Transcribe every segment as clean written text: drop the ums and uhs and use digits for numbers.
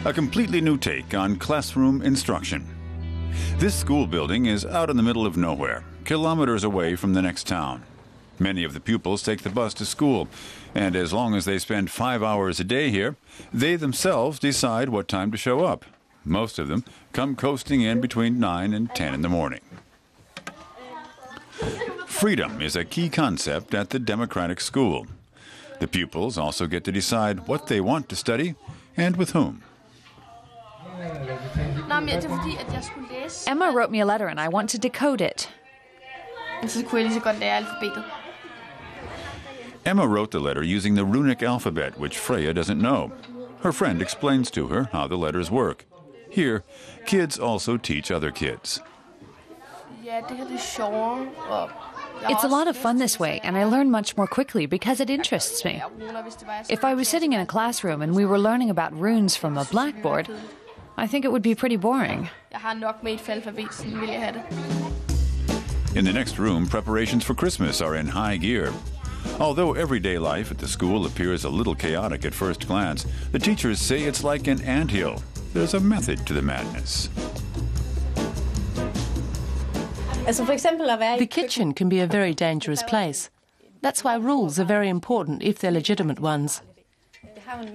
A completely new take on classroom instruction. This school building is out in the middle of nowhere, kilometers away from the next town. Many of the pupils take the bus to school, and as long as they spend 5 hours a day here, they themselves decide what time to show up. Most of them come coasting in between 9 and 10 in the morning. Freedom is a key concept at the democratic school. The pupils also get to decide what they want to study and with whom. Emma wrote me a letter and I want to decode it. Emma wrote the letter using the runic alphabet, which Freya doesn't know. Her friend explains to her how the letters work. Here, kids also teach other kids. It's a lot of fun this way, and I learn much more quickly because it interests me. If I was sitting in a classroom and we were learning about runes from a blackboard, I think it would be pretty boring. In the next room, preparations for Christmas are in high gear. Although everyday life at the school appears a little chaotic at first glance, the teachers say it's like an anthill. There's a method to the madness. The kitchen can be a very dangerous place. That's why rules are very important if they're legitimate ones.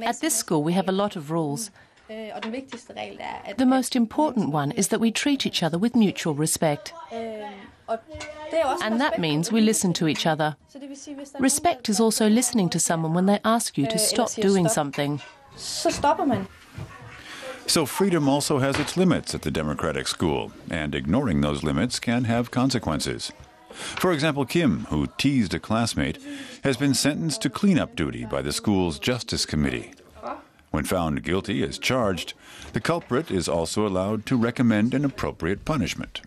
At this school we have a lot of rules. The most important one is that we treat each other with mutual respect. And that means we listen to each other. Respect is also listening to someone when they ask you to stop doing something. So freedom also has its limits at the democratic school, and ignoring those limits can have consequences. For example, Kim, who teased a classmate, has been sentenced to cleanup duty by the school's Justice Committee. When found guilty as charged, the culprit is also allowed to recommend an appropriate punishment.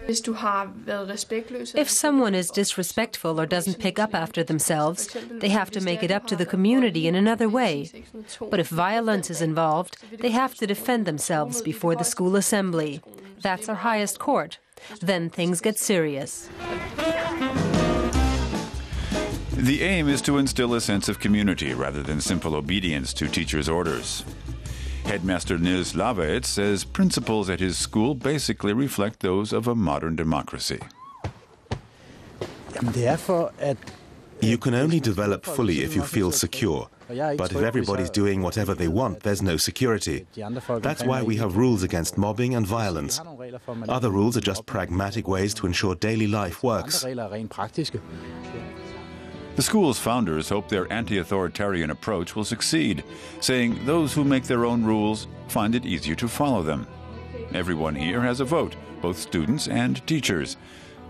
If someone is disrespectful or doesn't pick up after themselves, they have to make it up to the community in another way. But if violence is involved, they have to defend themselves before the school assembly. That's our highest court. Then things get serious. The aim is to instill a sense of community rather than simple obedience to teachers' orders. Headmaster Niels Lawaetz says principles at his school basically reflect those of a modern democracy. You can only develop fully if you feel secure. But if everybody's doing whatever they want, there's no security. That's why we have rules against mobbing and violence. Other rules are just pragmatic ways to ensure daily life works. The school's founders hope their anti-authoritarian approach will succeed, saying those who make their own rules find it easier to follow them. Everyone here has a vote, both students and teachers.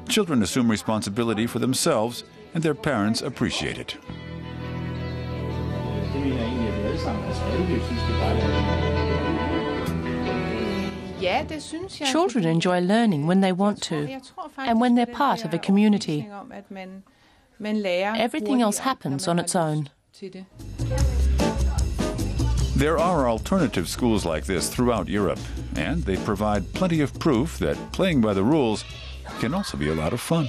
Children assume responsibility for themselves, and their parents appreciate it. Children enjoy learning when they want to, and when they're part of a community. Everything else happens on its own. There are alternative schools like this throughout Europe, and they provide plenty of proof that playing by the rules can also be a lot of fun.